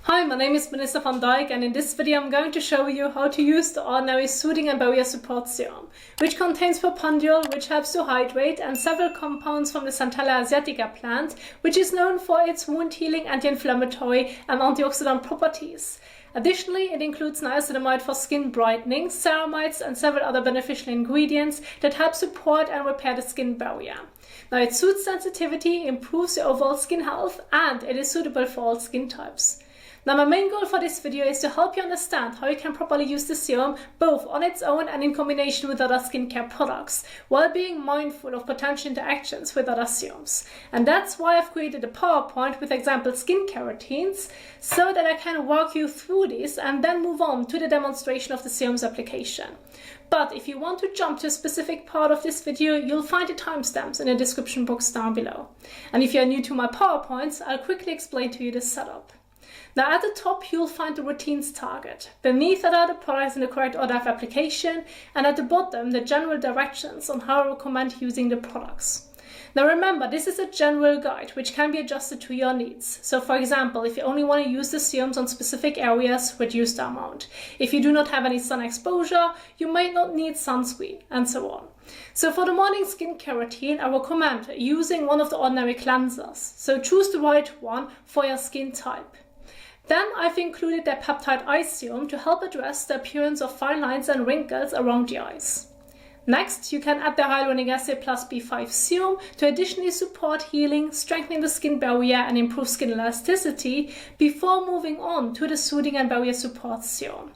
Hi, my name is Vanessa van Dijk, and in this video I'm going to show you how to use the Ordinary Soothing and Barrier Support Serum, which contains propandiol, which helps to hydrate, and several compounds from the Centella asiatica plant, which is known for its wound healing, anti-inflammatory and antioxidant properties. Additionally, it includes niacinamide for skin brightening, ceramides, and several other beneficial ingredients that help support and repair the skin barrier. Now, it soothes sensitivity, improves your overall skin health, and it is suitable for all skin types. Now, my main goal for this video is to help you understand how you can properly use the serum both on its own and in combination with other skincare products, while being mindful of potential interactions with other serums. And that's why I've created a PowerPoint with example skincare routines, so that I can walk you through this and then move on to the demonstration of the serum's application. But if you want to jump to a specific part of this video, you'll find the timestamps in the description box down below. And if you're new to my PowerPoints, I'll quickly explain to you the setup. Now, at the top, you'll find the routines target. Beneath that are the products in the correct order of application, and at the bottom, the general directions on how I recommend using the products. Now remember, this is a general guide which can be adjusted to your needs. So for example, if you only want to use the serums on specific areas, reduce the amount. If you do not have any sun exposure, you might not need sunscreen, and so on. So for the morning skincare routine, I recommend using one of the ordinary cleansers. So choose the right one for your skin type. Then I've included the Peptide Eye Serum to help address the appearance of fine lines and wrinkles around the eyes. Next, you can add the Hyaluronic Acid plus B5 Serum to additionally support healing, strengthening the skin barrier and improve skin elasticity before moving on to the Soothing and Barrier Support Serum.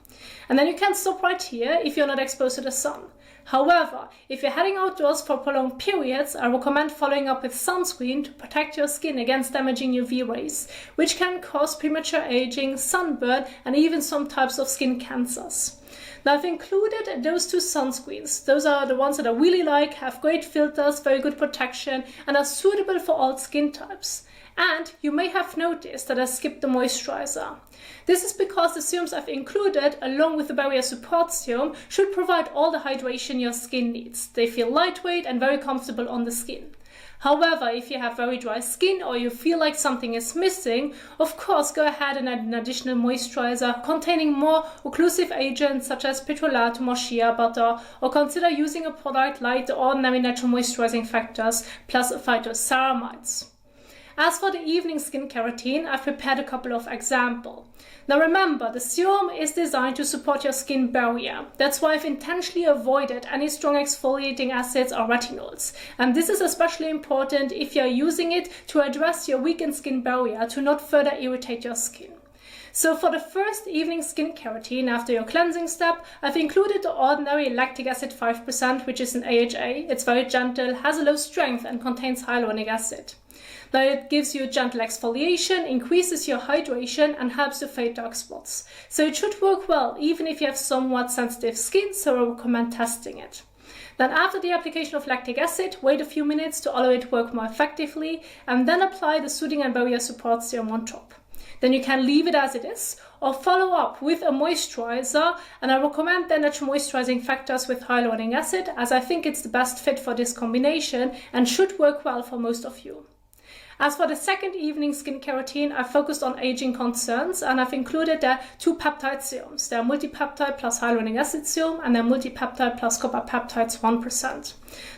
And then you can stop right here if you're not exposed to the sun. However, if you're heading outdoors for prolonged periods, I recommend following up with sunscreen to protect your skin against damaging UV rays, which can cause premature aging, sunburn, and even some types of skin cancers. Now, I've included those two sunscreens. Those are the ones that I really like, have great filters, very good protection, and are suitable for all skin types. And you may have noticed that I skipped the moisturizer. This is because the serums I've included, along with the Barrier Support Serum, should provide all the hydration your skin needs. They feel lightweight and very comfortable on the skin. However, if you have very dry skin or you feel like something is missing, of course go ahead and add an additional moisturizer containing more occlusive agents such as petrolatum or shea butter, or consider using a product like the Ordinary Natural Moisturizing Factors plus phytoceramides. As for the evening skincare routine, I've prepared a couple of examples. Now remember, the serum is designed to support your skin barrier. That's why I've intentionally avoided any strong exfoliating acids or retinols. And this is especially important if you're using it to address your weakened skin barrier to not further irritate your skin. So for the first evening skincare routine after your cleansing step, I've included the Ordinary Lactic Acid 5%, which is an AHA. It's very gentle, has a low strength, and contains hyaluronic acid. Now it gives you gentle exfoliation, increases your hydration, and helps to fade dark spots. So it should work well even if you have somewhat sensitive skin, so I recommend testing it. Then after the application of lactic acid, wait a few minutes to allow it to work more effectively, and then apply the Soothing and Barrier Support Serum on top. Then you can leave it as it is, or follow up with a moisturizer, and I recommend the Natural Moisturizing Factors with hyaluronic acid, as I think it's the best fit for this combination and should work well for most of you. As for the second evening skincare routine, I've focused on aging concerns, and I've included the two peptide serums. They're multi-peptide plus hyaluronic acid serum, and they're multi-peptide plus copper peptides 1%.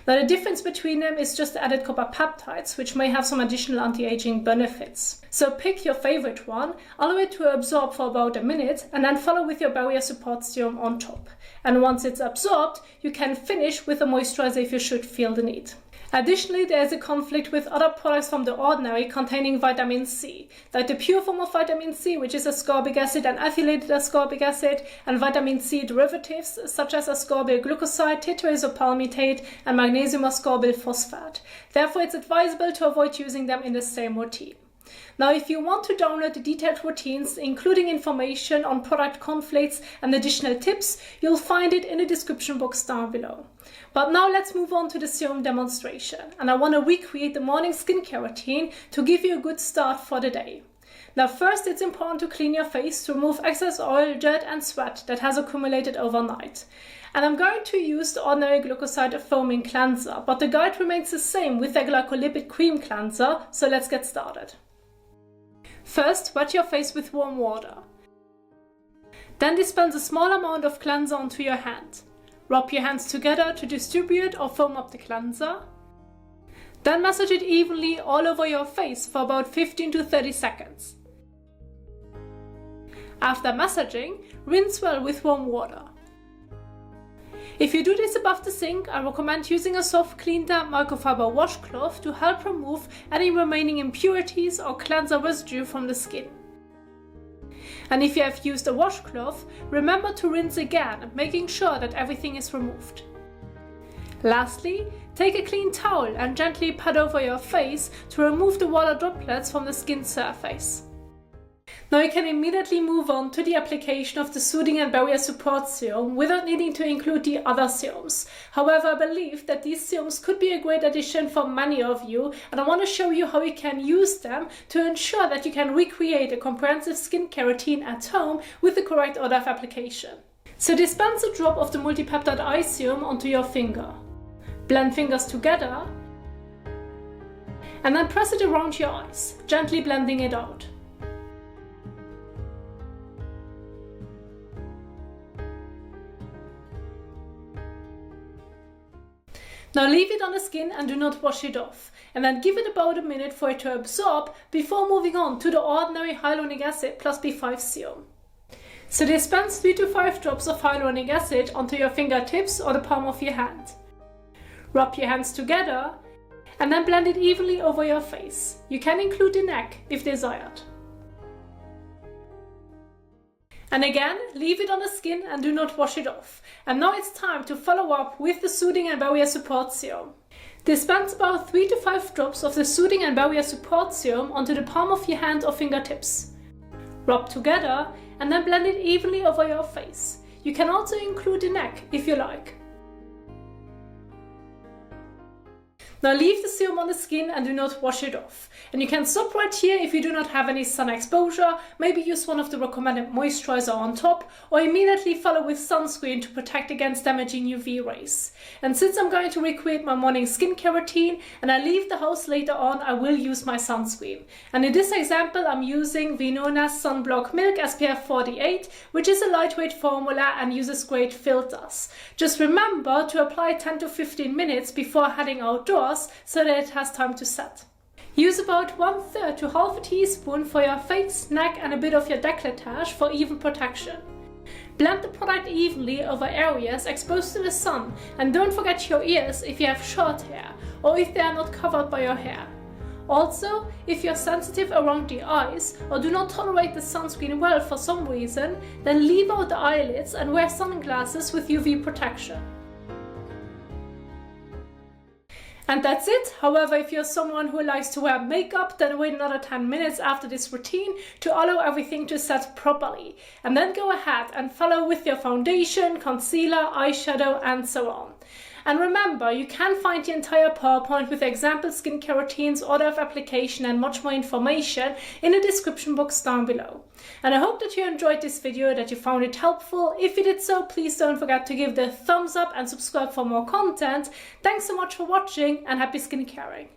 Now the difference between them is just the added copper peptides, which may have some additional anti-aging benefits. So pick your favorite one, allow it to absorb for about a minute, and then follow with your barrier support serum on top. And once it's absorbed, you can finish with a moisturizer if you should feel the need. Additionally, there is a conflict with other products from The Ordinary containing vitamin C, like the pure form of vitamin C, which is ascorbic acid and ethylated ascorbic acid, and vitamin C derivatives such as ascorbyl glucoside, tetraisopalmitate, and magnesium ascorbyl phosphate. Therefore, it's advisable to avoid using them in the same routine. Now, if you want to download the detailed routines, including information on product conflicts and additional tips, you'll find it in the description box down below. But now let's move on to the serum demonstration, and I want to recreate the morning skincare routine to give you a good start for the day. Now first, it's important to clean your face to remove excess oil, dirt and sweat that has accumulated overnight. And I'm going to use the Ordinary Glucoside Foaming Cleanser, but the guide remains the same with the Glycolipid Cream Cleanser, so let's get started. First, wet your face with warm water. Then dispense a small amount of cleanser onto your hand. Rub your hands together to distribute or foam up the cleanser. Then massage it evenly all over your face for about 15 to 30 seconds. After massaging, rinse well with warm water. If you do this above the sink, I recommend using a soft, clean, damp microfiber washcloth to help remove any remaining impurities or cleanser residue from the skin. And if you have used a washcloth, remember to rinse again, making sure that everything is removed. Lastly, take a clean towel and gently pat over your face to remove the water droplets from the skin surface. Now you can immediately move on to the application of the Soothing and Barrier Support Serum without needing to include the other serums. However, I believe that these serums could be a great addition for many of you, and I want to show you how you can use them to ensure that you can recreate a comprehensive skincare routine at home with the correct order of application. So dispense a drop of the multi-peptide eye serum onto your finger. Blend fingers together and then press it around your eyes, gently blending it out. Now leave it on the skin and do not wash it off, and then give it about a minute for it to absorb before moving on to the ordinary hyaluronic acid plus B5 serum. So dispense 3 to 5 drops of hyaluronic acid onto your fingertips or the palm of your hand. Rub your hands together and then blend it evenly over your face. You can include the neck if desired. And again, leave it on the skin and do not wash it off. And now it's time to follow up with the Soothing and Barrier Support Serum. Dispense about 3 to 5 drops of the Soothing and Barrier Support Serum onto the palm of your hand or fingertips. Rub together and then blend it evenly over your face. You can also include the neck if you like. Now leave the serum on the skin and do not wash it off. And you can stop right here if you do not have any sun exposure, maybe use one of the recommended moisturizer on top, or immediately follow with sunscreen to protect against damaging UV rays. And since I'm going to recreate my morning skincare routine and I leave the house later on, I will use my sunscreen. And in this example I'm using Winona's Sunblock Milk SPF 48, which is a lightweight formula and uses great filters. Just remember to apply 10 to 15 minutes before heading outdoors so that it has time to set. Use about 1/3 to half a teaspoon for your face, neck and a bit of your décolletage for even protection. Blend the product evenly over areas exposed to the sun, and don't forget your ears if you have short hair or if they are not covered by your hair. Also, if you're sensitive around the eyes or do not tolerate the sunscreen well for some reason, then leave out the eyelids and wear sunglasses with UV protection. And that's it. However, if you're someone who likes to wear makeup, then wait another 10 minutes after this routine to allow everything to set properly. And then go ahead and follow with your foundation, concealer, eyeshadow and so on. And remember, you can find the entire PowerPoint with example skincare routines, order of application and much more information in the description box down below. And I hope that you enjoyed this video, that you found it helpful. If you did so, please don't forget to give the thumbs up and subscribe for more content. Thanks so much for watching and happy skincaring!